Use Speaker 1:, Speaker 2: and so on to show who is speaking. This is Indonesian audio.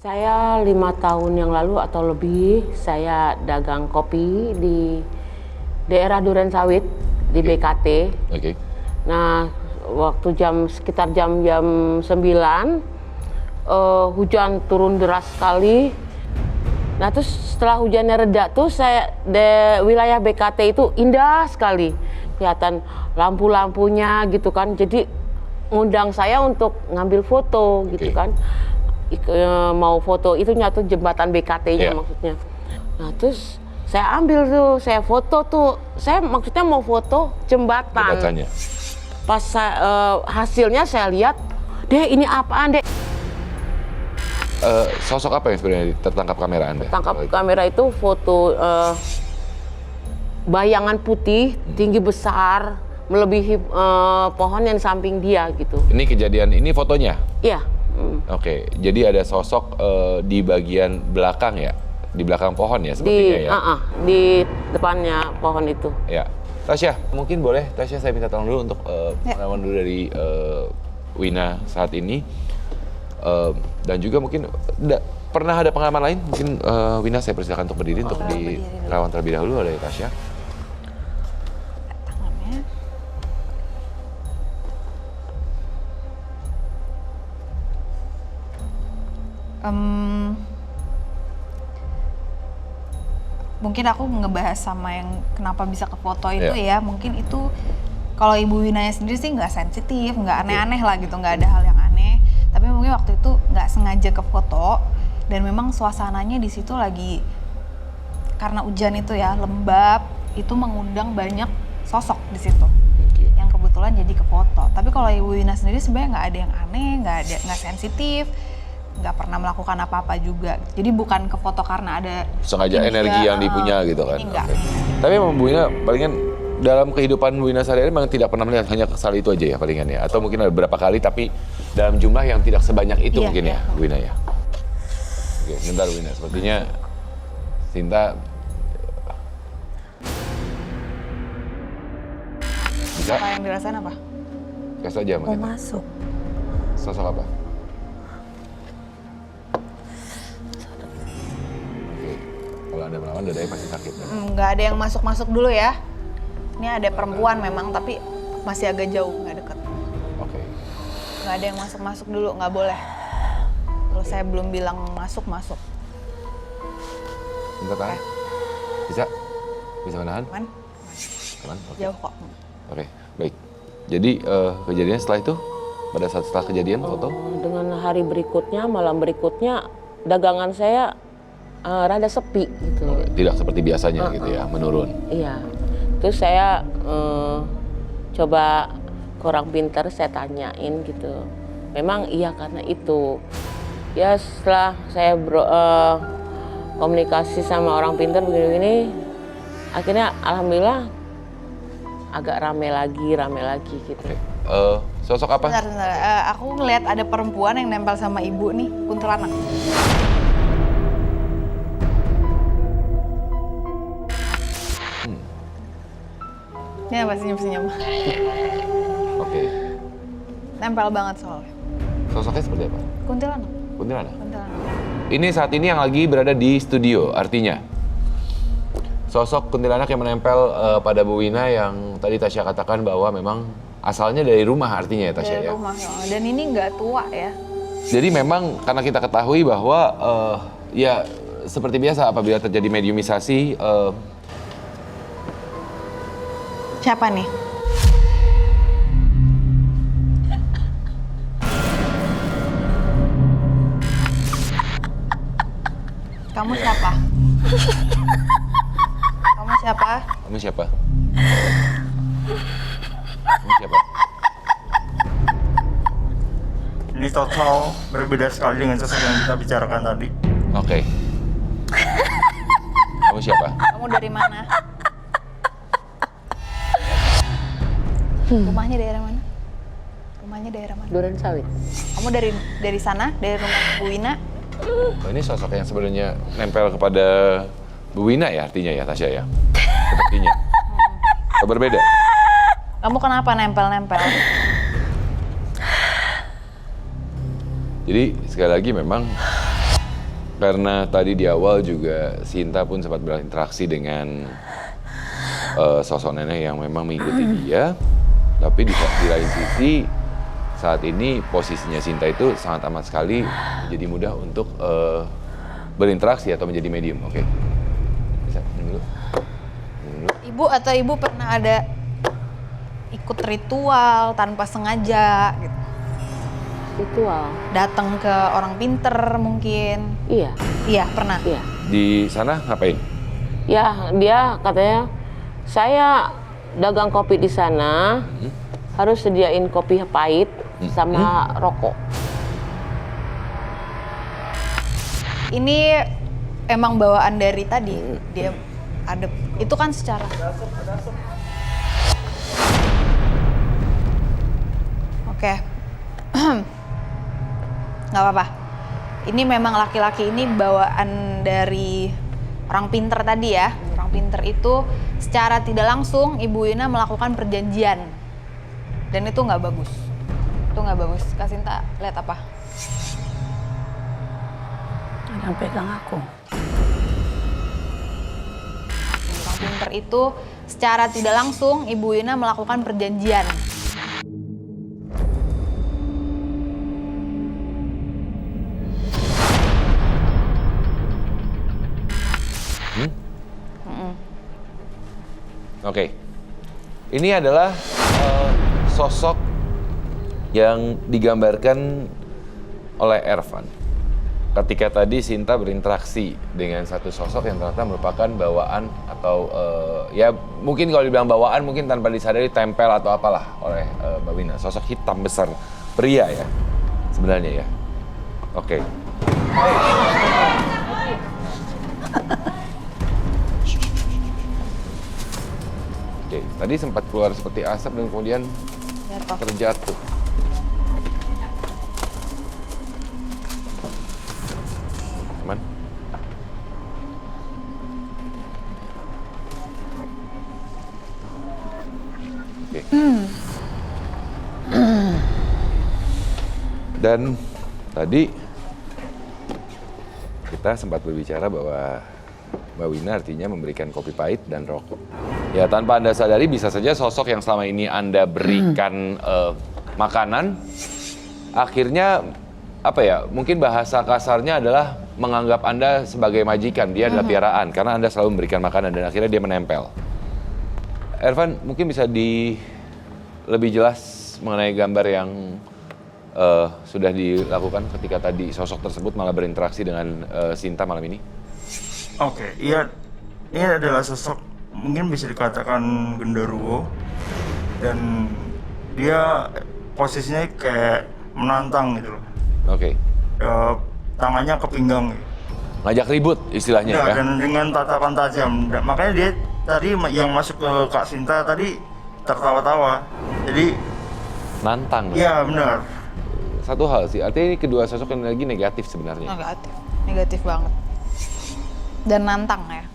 Speaker 1: Saya 5 tahun yang lalu atau lebih, saya dagang kopi di daerah Durensawit, di BKT.
Speaker 2: Oke.
Speaker 1: Nah, waktu sekitar jam 9, hujan turun deras sekali. Nah, terus setelah hujannya reda tuh wilayah BKT itu indah sekali. Kelihatan lampu-lampunya gitu kan. Jadi ngundang saya untuk ngambil foto gitu kan. Mau foto itunya tuh jembatan BKT-nya maksudnya. Nah, terus saya ambil tuh, saya foto tuh. Saya maksudnya mau foto jembatannya. Pas hasilnya saya lihat, "Dek, ini apaan, Dek?"
Speaker 2: Sosok apa yang sebenarnya tertangkap kamera Anda?
Speaker 1: Tangkap kamera itu foto bayangan putih, tinggi besar, melebihi pohon yang samping dia gitu.
Speaker 2: Ini kejadian, ini fotonya?
Speaker 1: Iya.
Speaker 2: Oke, jadi ada sosok di bagian belakang ya? Di belakang pohon ya sepertinya ya?
Speaker 1: Di depannya pohon itu.
Speaker 2: Ya. Tasya, mungkin boleh Tasya saya minta tolong dulu untuk pengalaman dulu dari Wina saat ini. Dan juga mungkin pernah ada pengalaman lain? Mungkin Wina saya persilakan untuk berdiri untuk dilawan terlebih dahulu oleh Tasya.
Speaker 3: Mungkin aku ngebahas sama yang kenapa bisa ke foto itu ya, mungkin itu kalau Ibu Winanya sendiri sih nggak sensitif, nggak aneh-aneh lah gitu, nggak ada hal yang aneh. Tapi mungkin waktu itu nggak sengaja ke foto dan memang suasananya di situ lagi karena hujan itu ya lembab, itu mengundang banyak sosok di situ yang kebetulan jadi ke foto. Tapi kalau Ibu Wina sendiri sebenarnya nggak ada yang aneh, nggak sensitif. Nggak pernah melakukan apa-apa juga. Jadi bukan ke foto karena ada
Speaker 2: sengaja energi yang dipunya gitu kan.
Speaker 3: Enggak.
Speaker 2: Tapi memang Bu Wina palingan dalam kehidupan Bu Wina sehari-hari memang tidak pernah melihat hanya kesal itu aja ya palingan ya. Atau mungkin ada beberapa kali tapi dalam jumlah yang tidak sebanyak itu mungkin ya Bu Wina ya. Oke, sebentar Bu Wina. Sepertinya Sinta bisa?
Speaker 3: Apa yang dirasain apa?
Speaker 2: Kasih aja
Speaker 4: Mau masuk.
Speaker 2: Sosok apa? Kalau ada melawan dadanya pasti sakit.
Speaker 3: Nggak ada yang masuk-masuk dulu ya. Ini ada perempuan memang tapi masih agak jauh, nggak deket.
Speaker 2: Oke.
Speaker 3: Nggak ada yang masuk-masuk dulu, nggak boleh. Kalau saya belum bilang masuk-masuk.
Speaker 2: Bentar tahan. Bisa? Bisa menahan?
Speaker 3: Aman?
Speaker 2: Aman? Okay.
Speaker 3: Jauh kok.
Speaker 2: Oke, baik. Jadi kejadiannya setelah itu? Pada saat setelah kejadian foto?
Speaker 1: Dengan hari berikutnya, malam berikutnya, dagangan saya rada sepi gitu.
Speaker 2: Tidak seperti biasanya gitu ya, menurun.
Speaker 1: Iya. Terus saya coba ke orang pintar, saya tanyain gitu. Memang iya karena itu. Ya setelah saya komunikasi sama orang pintar begini-begini, akhirnya alhamdulillah agak rame lagi gitu.
Speaker 2: Oke. Sosok apa?
Speaker 3: Bentar. Aku ngeliat ada perempuan yang nempel sama ibu nih, kuntilanak. Ini apa senyum-senyum?
Speaker 2: Oke.
Speaker 3: Nempel banget soalnya.
Speaker 2: Sosoknya seperti apa?
Speaker 3: Kuntilanak.
Speaker 2: Kuntilanak?
Speaker 3: Kuntilanak.
Speaker 2: Ini saat ini yang lagi berada di studio, artinya sosok kuntilanak yang menempel pada Bu Wina yang tadi Tasya katakan bahwa memang asalnya dari rumah artinya ya Tasya ya?
Speaker 3: Dari rumah, dan ini nggak tua ya.
Speaker 2: Jadi memang karena kita ketahui bahwa ya seperti biasa apabila terjadi mediumisasi
Speaker 3: Siapa nih? Kamu siapa? Kamu siapa?
Speaker 2: Kamu siapa? Kamu siapa?
Speaker 5: Ini total berbeda sekali dengan sosok yang kita bicarakan tadi.
Speaker 2: Oke. Kamu siapa?
Speaker 3: Kamu dari mana? Rumahnya daerah mana? Rumahnya daerah mana?
Speaker 1: Durensawit.
Speaker 3: Kamu dari sana, dari rumah Bu Wina?
Speaker 2: Oh, ini sosok yang sebenarnya nempel kepada Bu Wina ya artinya ya Tasya ya? Sepertinya. Atau berbeda?
Speaker 3: Kamu kenapa nempel-nempel?
Speaker 2: Jadi sekali lagi memang Karena tadi di awal juga Sinta pun sempat berinteraksi dengan sosok nenek yang memang mengikuti dia. Tapi di lain sisi, saat ini posisinya Sinta itu sangat amat sekali menjadi mudah untuk berinteraksi atau menjadi medium. Oke. Bisa, minum dulu.
Speaker 3: Ibu atau ibu pernah ada ikut ritual tanpa sengaja gitu?
Speaker 1: Ritual.
Speaker 3: Datang ke orang pinter mungkin?
Speaker 1: Iya.
Speaker 3: Iya, pernah?
Speaker 1: Iya.
Speaker 2: Di sana ngapain?
Speaker 1: Ya, dia katanya, saya dagang kopi di sana, harus sediain kopi pahit sama rokok.
Speaker 3: Ini emang bawaan dari tadi, dia ada, itu kan secara... Oke. Nggak apa-apa. Ini memang laki-laki ini bawaan dari orang pinter tadi ya. Orang pinter itu secara tidak langsung Ibu Wina melakukan perjanjian. Dan itu nggak bagus. Itu nggak bagus. Kak Sinta lihat apa?
Speaker 4: Ada yang pegang aku.
Speaker 3: Orang pinter itu secara tidak langsung Ibu Wina melakukan perjanjian.
Speaker 2: Oke, ini adalah sosok yang digambarkan oleh Ervan. Ketika tadi Sinta berinteraksi dengan satu sosok yang ternyata merupakan bawaan atau ya mungkin kalau dibilang bawaan mungkin tanpa disadari tempel atau apalah oleh Mbak Wina. Sosok hitam besar, pria ya sebenarnya ya. Oke. Oke, tadi sempat keluar seperti asap dan kemudian terjatuh. Aman? Oke. Dan tadi kita sempat berbicara bahwa Mbak Wina artinya memberikan kopi pahit dan rokok. Ya tanpa Anda sadari bisa saja sosok yang selama ini Anda berikan makanan, akhirnya apa ya, mungkin bahasa kasarnya adalah menganggap Anda sebagai majikan, dia adalah piaraan karena Anda selalu memberikan makanan dan akhirnya dia menempel. Ervan mungkin bisa lebih jelas mengenai gambar yang sudah dilakukan ketika tadi sosok tersebut malah berinteraksi dengan Sinta malam ini?
Speaker 5: Oke, iya, ini adalah sosok mungkin bisa dikatakan genderuwo dan dia posisinya kayak menantang gitu loh.
Speaker 2: Oke.
Speaker 5: Tangannya ke pinggang.
Speaker 2: Ngajak ribut istilahnya ya?
Speaker 5: Dan dengan tatapan tajam. Dan makanya dia tadi yang masuk ke Kak Sinta tadi tertawa-tawa. Jadi
Speaker 2: Nantang.
Speaker 5: iya benar.
Speaker 2: Satu hal sih, artinya ini kedua sosok yang lagi negatif sebenarnya.
Speaker 3: Negatif banget. Dan nantang ya.